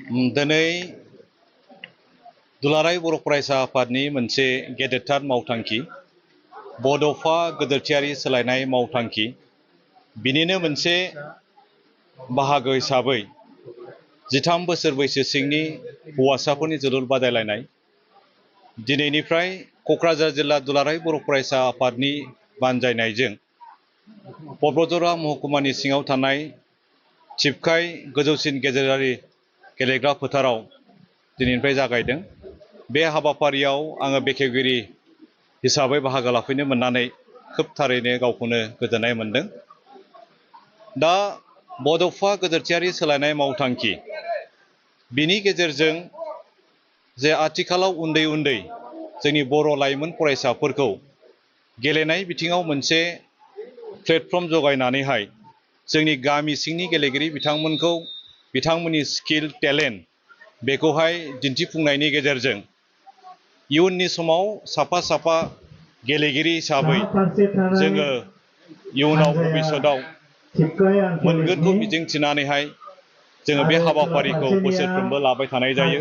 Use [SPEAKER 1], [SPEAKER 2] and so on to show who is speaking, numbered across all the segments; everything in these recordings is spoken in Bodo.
[SPEAKER 1] दिनै दुलाराय बर' फरायसा आफादनि मोनसे गेदेरथार मावथांखि बड'फा गोदोरथियारि सोलायनाय मावथांखि बिनिनो मोनसे बाहागो हिसाबै 13 बोसोर बैसो सिंनि हौवासाफोरनि जोलुर बादायलायनाय दिनैनिफ्राय क'क्राझार जिल्ला दुलाराय बर' फरायसा आफादनि बानजायनायजों क'क्राझार महकुमानि सिङाव थानाय थिपकाय गोजौसिन गेजेरारि गेलेग्रा फोथाराव दिनैनिफ्राय जागायदों। बे हाबाफारियाव आङो बेखेवगिरि हिसाबै बाहागो लाफैनो मोननानै खोब थारैनो गावखौनो गोजोननाय मोनदों। दा बड'फा गोदोरथियारि सोलायनाय मावथांखि बिनि गेजेरजों जे आथिखालाव उन्दै उन्दै जोंनि बर' लाइमोन फरायसाफोरखौ गेलेनाय बिथिङाव मोनसे प्लेटफर्म जगायनानैहाय जोंनि गामि सिंनि गेलेगिरि बिथांमोनखौ बिथांमोननि स्किल टेलेन्ट बेखौहाय दिन्थिफुंनायनि गेजेरजों इयुननि समाव साफा साफा गेलेगिरि हिसाबै जोङो इयुनाव भबिष्यतआव मोनगोनखौ मिजिंथिनानैहाय जोङो बे हाबाफारिखौ बोसोरफ्रोमबो लाबाय थानाय जायो।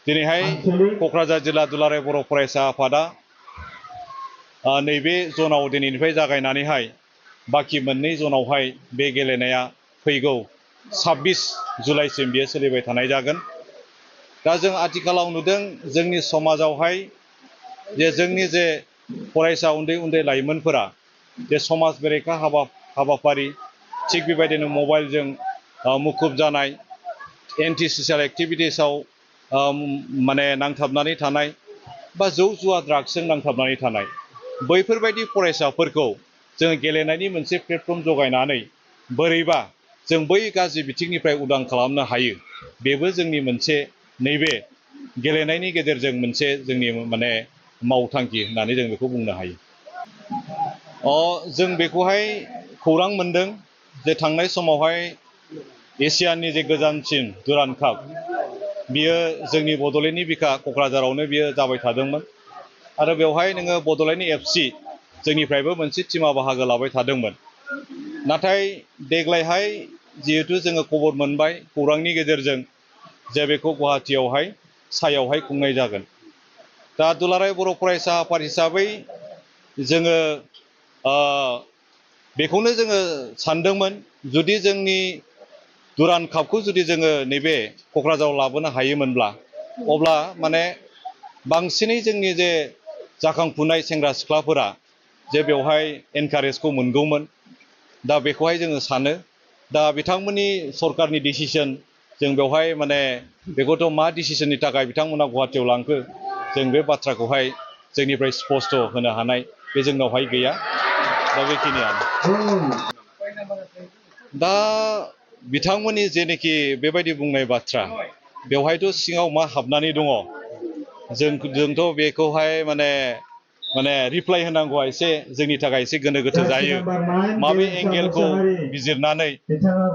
[SPEAKER 1] दिनैहाय क'क्राझार जिल्ला दुलाराय बर' फरायसा आफादा नैबे जनाव दिनैनिफ्राय जागायनानैहाय बाखि मोननै जनावहाय बे गेलेनाया फैगौ 26 जुलाइसिम बियो सोलिबाय थानाय जागोन। दा जों आथिखालाव नुदों जोंनि समाजावहाय जे जोंनि जे फरायसा उन्दै उन्दै लाइमोनफोरा जे समाज बेरेखा हाबाफारि थिग बेबायदिनो मबाइलजों मुखुब जानाय एन्टि ससियेल एक्टिभिटिसाव माने नांथाबनानै थानाय बा जौ जुवा ड्राग्सजों नांथाबनानै थानाय बैफोरबायदि फरायसाफोरखौ जोङो गेलेनायनि मोनसे प्लेटफर्म जगायनानै बोरैबा जों बै गाज्रि बिथिंनिफ्राय उदां खालामनो हायो बेबो जोंनि मोनसे नैबे गेलेनायनि गेजेरजों मोनसे जोंनि माने मावथांखि होननानै जों बेखौ बुंनो हायो। जों बेखौहाय खौरां मोनदों जे थांनाय समावहाय एसियानि जे गोजामसिन दुरान्ड काप बियो जोंनि बड'लेण्डनि बिखा क'क्राझारावनो बियो जाबाय थादोंमोन आरो बेवहाय नोङो बड'लेण्ड FC जोंनिफ्रायबो मोनसे टिमा बाहागो लाबाय थादोंमोन। नाथाय देग्लायहाय जिहेथु जोङो खबर मोनबाय खौरांनि गेजेरजों जे बेखौ गुवाहाटीयावहाय सायावहाय खुंनाय जागोन। दा दुलाराय बर' फरायसा आफाद हिसाबै जोङो बेखौनो जोङो सानदोंमोन जुदि जोंनि दुरान्ड कापखौ जुदि जोङो नैबे क'क्राझाराव लाबोनो हायोमोनब्ला अब्ला माने बांसिनै जोंनि जे जाखांफुनाय सेंग्रा सिख्लाफोरा जे बेवहाय एनकारेजखौ मोनगौमोन। दा बेखौहाय जोङो सानो दा बिथांमोननि सरकारनि डिसिसन जों बेवहाय माने बेखौथ' मा डिसिसननि थाखाय बिथांमोना गुवाहाटीयाव लांखो जों बे बाथ्राखौहाय जोंनिफ्राय स्पष्ट होनो हानाय बे जोंनावहाय गैया। दा बेखिनियानो दा बिथांमोननि जेनोखि बेबायदि बुंनाय बाथ्रा बेवहायथ' सिङाव मा हाबनानै दङ जोंथ' बेखौहाय माने रिप्लाइ होनांगौआ एसे जोंनि थाखाय एसे गोनो गोथो जायो। माबे एंगेलखौ बिजिरनानै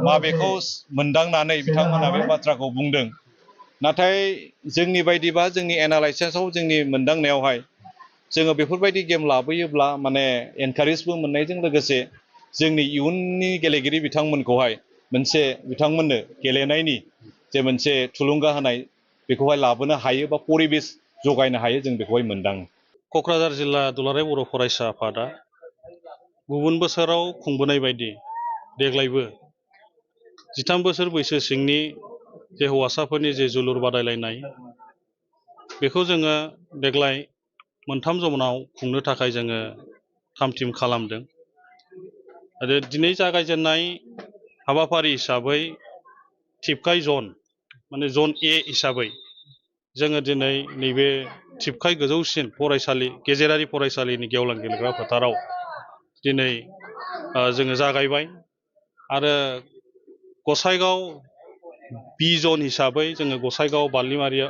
[SPEAKER 1] माबेखौ मोनदांनानै बिथांमोना बे बाथ्राखौ बुंदों। नाथाय जोंनि बायदिबा जोंनि एनालाइसिसआव जोंनि मोनदांनायावहाय जोङो बेफोरबायदि गेम लाबोयोब्ला माने एनकारेजबो मोननायजों लोगोसे जोंनि इयुननि गेलेगिरि बिथांमोनखौहाय मोनसे बिथांमोननो गेलेनायनि जे मोनसे थुलुंगा होनाय बेखौहाय लाबोनो हायो बा परिबेस जगायनो हायो जों बेखौहाय मोनदाङो।
[SPEAKER 2] क'क्राझार जिल्ला दुलाराय बर' फरायसा आफादा गुबुन बोसोराव खुंबोनाय बायदि देग्लायबो 13 बोसोर बैसो सिंनि जे हौवासाफोरनि जे जोलुर बादायलायनाय बेखौ जोङो देग्लाय 3 जनाव खुंनो थाखाय जोङो थाम-थिम खालामदों। आरो दिनै जागायजेननाय हाबाफारि हिसाबै थिपकाय जन माने जन ए हिसाबै जोङो दिनै नैबे थिपकाय गोजौसिन फरायसालि गेजेरारि फरायसालिनि गेवलां गेलेग्रा फोथाराव दिनै जोङो जागायबाय आरो गसाइगाव बि जन हिसाबै जोङो गसाइगाव बारलिमारिया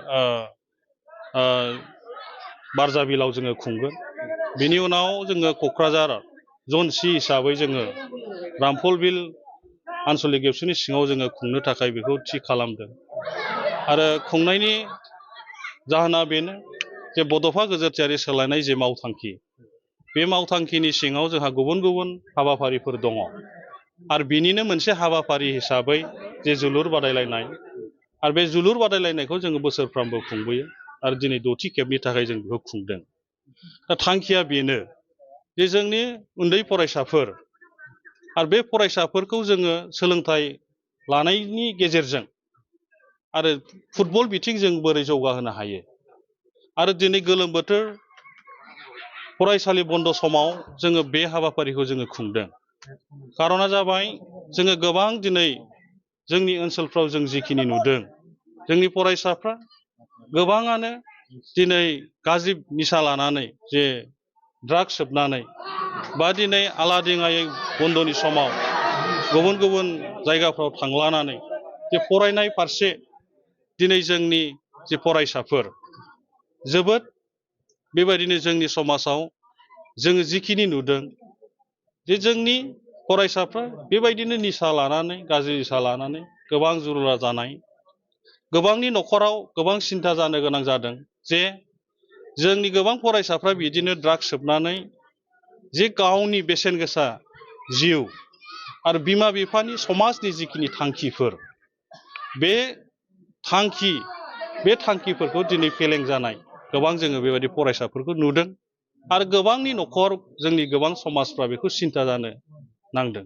[SPEAKER 2] बारजाबिलाव जोङो खुंगोन। बेनि उनाव जोङो क'क्राझार जन सि हिसाबै जोङो रामफलबिल आन्सलिक एबसुनि सिङाव जोङो खुंनो थाखाय बेखौ थि खालामदों। आरो खुंनायनि जाहोना बेनो जे बड'फा गोदोरथियारि सोलायनाय जे मावथांखि बे मावथांखिनि सिङाव जोंहा गुबुन गुबुन हाबाफारिफोर दङ आरो बिनिनो मोनसे हाबाफारि हिसाबै जे जोलुर बादायलायनाय आरो बे जोलुर बादायलायनायखौ जोङो बोसोरफ्रोमबो खुंबोयो आरो दिनै 6थि खेबनि थाखाय जों बेखौ खुंदों। दा थांखिया बेनो जे जोंनि उन्दै फरायसाफोर आरो बे फरायसाफोरखौ जोङो सोलोंथाइ लानायनि गेजेरजों आरो फुटबल बिथिंजों बोरै जौगाहोनो हायो आरो दिनै गोलोम बोथोर फरायसालि बन्द' समाव जोङो बे हाबाफारिखौ जोङो खुंदों। खारना जाबाय जोङो गोबां दिनै जोंनि ओनसोलफ्राव जों जिखिनि नुदों जोंनि फरायसाफ्रा गोबाङानो दिनै गाज्रि निसा लानानै जे ड्राग्स सोबनानै बा दिनै आलादिङायै बन्द'नि समाव गुबुन गुबुन जायगाफ्राव थांलानानै जे फरायनाय फारसे दिनै जोंनि जे फरायसाफोर जोबोद बेबायदिनो जोंनि समाजाव जोङो जिखिनि नुदों जे जोंनि फरायसाफ्रा बेबायदिनो निसा लानानै गाज्रि निसा लानानै गोबां जुरुला जानाय गोबांनि न'खराव गोबां सिन्था जानो गोनां जादों जे जोंनि गोबां फरायसाफ्रा बिदिनो ड्राग्स सोबनानै जे गावनि बेसेन गोसा जिउ आरो बिमा बिफानि समाजनि जिखिनि थांखिफोर बे थांखिफोरखौ दिनै फेलें जानाय गोबां जोङो बेबायदि फरायसाफोरखौ नुदों आरो गोबांनि न'खर जोंनि गोबां समाजफ्रा बेखौ सिन्था जानो नांदों।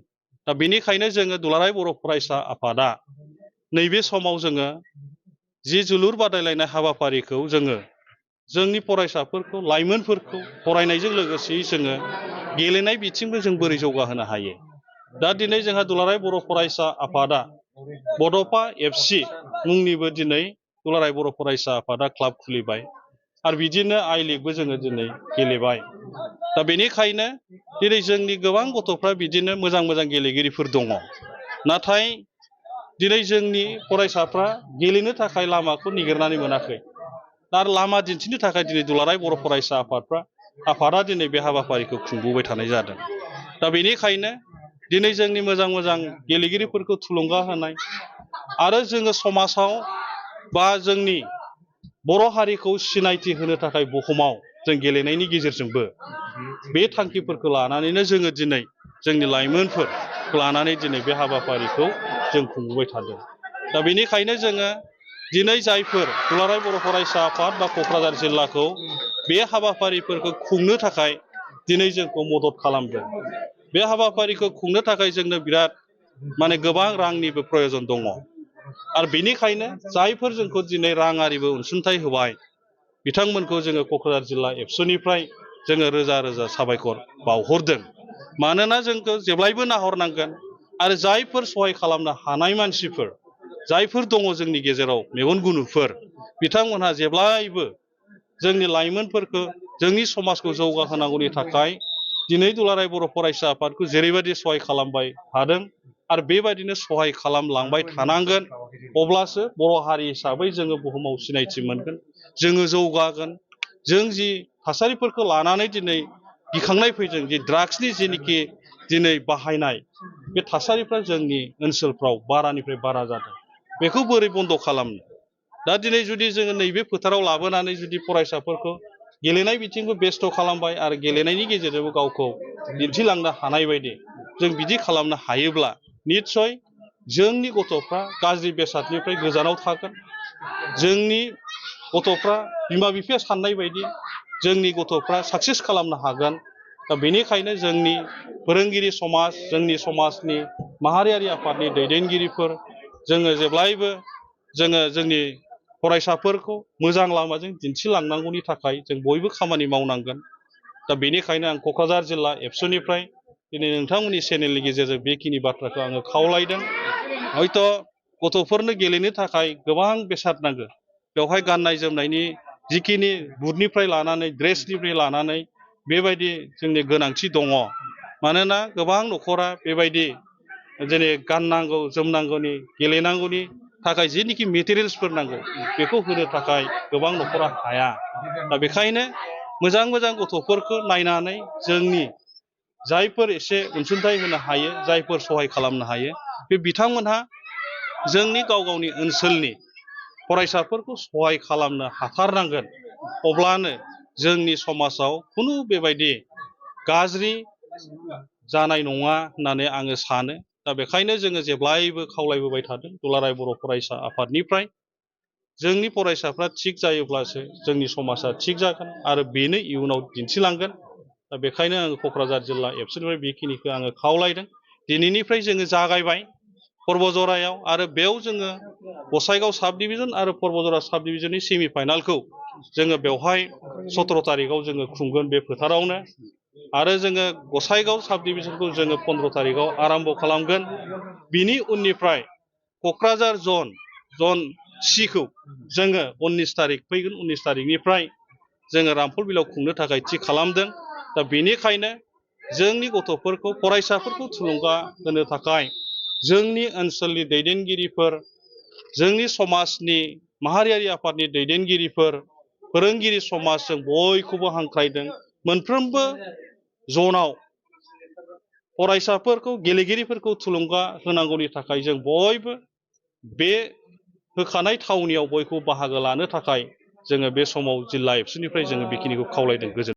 [SPEAKER 2] दा बेनिखायनो जोङो दुलाराय बर' फरायसा आफादा नैबे समाव जोङो जि जोलुर बादायलायनाय हाबाफारिखौ जोङो जोंनि फरायसाफोरखौ लाइमोनफोरखौ फरायनायजों लोगोसेयै जोङो गेलेनाय बिथिंबो जों बोरै जौगाहोनो हायो। दा दिनै जोंहा दुलाराय बर' फरायसा आफादा बड'फा FC मुंनिबो दिनै दुलाराय बर' फरायसा आफादा क्लाब खुलिबाय आरो बिदिनो आइ लिगबो जोङो दिनै गेलेबाय। दा बेनिखायनो दिनै जोंनि गोबां गथ'फ्रा बिदिनो मोजां मोजां गेलेगिरिफोर दङ, नाथाय दिनै जोंनि फरायसाफ्रा गेलेनो थाखाय लामाखौ नागिरनानै मोनाखै आरो लामा दिन्थिनो थाखाय दिनै दुलाराय बर' फरायसा आफादा दिनै बे हाबाफारिखौ खुंबोबाय थानाय जादों। दा बेनिखायनो दिनै जोंनि मोजां मोजां गेलेगिरिफोरखौ थुलुंगा होनाय आरो जोङो समाजाव बा जोंनि बर' हारिखौ सिनायथि होनो थाखाय बुहुमाव जों गेलेनायनि गेजेरजोंबो बे थांखिफोरखौ लानानैनो जोङो दिनै जोंनि लाइमोनफोरखौ लानानै दिनै बे हाबाफारिखौ जों खुंबोबाय थादों। दा बेनिखायनो जोङो दिनै जायफोर दुलाराय बर' फरायसा आफाद बा क'क्राझार जिल्लाखौ बे हाबाफारिफोरखौ खुंनो थाखाय दिनै जोंखौ मदद खालामदों। बे हाबाफारिखौ खुंनो थाखाय जोंनो बिराद गोबां रांनिबो प्रयजन दङ आरो बेनिखायनो जायफोर जोंखौ दिनै राङारिबो अनसुंथाइ होबाय बिथांमोनखौ जोङो क'क्राझार जिल्ला एबसुनिफ्राय जोङो रोजा रोजा साबायखर बावहरदों। मानोना जोंखौ जेब्लायबो नाहरनांगोन आरो जायफोर सहाय खालामनो हानाय मानसिफोर जायफोर दङ जोंनि गेजेराव मेगन गुनुफोर बिथांमोनहा जेब्लायबो जोंनि लाइमोनफोरखौ जोंनि समाजखौ जौगाहोनांगौनि थाखाय दिनै दुलाराय बर' फरायसा आफादखौ जेरैबायदि सहाय खालामबाय थादों आरो बेबायदिनो सहाय खालामलांबाय थानांगोन। अब्लासो बर' हारि हिसाबै जोङो बुहुमाव सिनायथि मोनगोन, जोङो जौगागोन। जों जि थासारिफोरखौ लानानै दिनै गिखांनाय फैदों जे ड्राग्सनि जेनोखि दिनै बाहायनाय बे थासारिफ्रा जोंनि ओनसोलफ्राव बारानिफ्राय बारा जादों, बेखौ बोरै बन्द' खालामनो? दा दिनै जुदि जोङो नैबे फोथाराव लाबोनानै जुदि फरायसाफोरखौ गेलेनाय बिथिंखौ बेस्थ' खालामबाय आरो गेलेनायनि गेजेरजोंबो गावखौ दिन्थिलांनो हानाय बायदि जों बिदि खालामनो हायोब्ला निस्सय जोंनि गथ'फ्रा गाज्रि बेसादनिफ्राय गोजानाव थागोन। जोंनि गथ'फ्रा बिमा बिफाया साननाय बायदि जोंनि गथ'फ्रा साक्सेस खालामनो हागोन। दा बेनिखायनो जोंनि फोरोंगिरि समाज, जोंनि समाजनि माहारियारि आफादनि दैदेनगिरिफोर जोङो जेब्लायबो जोङो जोंनि फरायसाफोरखौ मोजां लामाजों दिन्थिलांनांगौनि थाखाय जों बयबो खामानि मावनांगोन। दा बेनिखायनो आं क'क्राझार जिल्ला एबसुनिफ्राय दिनै नोंथांमोननि चेनेलनि गेजेरजों बेखिनि बाथ्राखौ आङो खावलायदों। हयथ' गथ'फोरनो गेलेनो थाखाय गोबां बेसाद नांगौ, बेवहाय गाननाय जोमनायनि जिखिनि बुटनिफ्राय लानानै ड्रेसनिफ्राय लानानै बेबायदि जोंनि गोनांथि दङ। मानोना गोबां न'खरा बेबायदि जेरै गाननांगौ जोमनांगौनि गेलेनांगौनि थाखाय जेनिखि मेटेरियेल्सफोर नांगौ बेखौ होनो थाखाय गोबां न'खरा हाया। दा बेखायनो मोजां मोजां गथ'फोरखौ नायनानै जोंनि जायफोर एसे अनसुंथाइ होनो हायो, जायफोर सहाय खालामनो हायो, बे बिथांमोनहा जोंनि गाव गावनि ओनसोलनि फरायसाफोरखौ सहाय खालामनो हाथारनांगोन। अब्लानो जोंनि समाजाव खुनु बेबायदि गाज्रि जानाय नङा होननानै आङो सानो। दा बेखायनो जोङो जेब्लायबो खावलायबोबाय थादों दुलाराय बर' फरायसा आफादनिफ्राय जोंनि फरायसाफ्रा थिग जायोब्लासो जोंनि समाजा थिग जागोन आरो बेनो इयुनाव दिन्थिलांगोन। दा बेखायनो आङो क'क्राझार जिल्ला एबसुनिफ्राय बेखिनिखौ आङो खावलायदों। दिनैनिफ्राय जोङो जागायबाय पर्बजरायाव आरो बेयाव जोङो गसाइगाव साब डिभिजन आरो पर्बजरा साब डिभिजननि सेमि फाइनालखौ जोङो बेवहाय 17 तारिखआव जोङो खुंगोन बे फोथारावनो आरो जोङो गसाइगाव साब डिभिजनखौ जोङो 15 तारिखआव आराम्भ खालामगोन। बिनि उननिफ्राय क'क्राझार जन सिखौ जोङो 19 तारिख फैगोन 19 तारिखनिफ्राय जोङो रामफलबिलाव खुंनो थाखाय थि खालामदों। दा बेनिखायनो जोंनि गथ'फोरखौ फरायसाफोरखौ थुलुंगा होनो थाखाय जोंनि ओनसोलनि दैदेनगिरिफोर, जोंनि समाजनि माहारियारि आफादनि दैदेनगिरिफोर, फोरोंगिरि समाज जों बयखौबो हांख्रायदों मोनफ्रोमबो जनाव फरायसाफोरखौ गेलेगिरिफोरखौ थुलुंगा होनांगौनि थाखाय जों बयबो बे होखानाय थावनियाव बयखौबो बाहागो लानो थाखाय जोङो बे समाव जिल्ला एबसुनिफ्राय जोङो बेखिनिखौ खावलायदों। गोजोन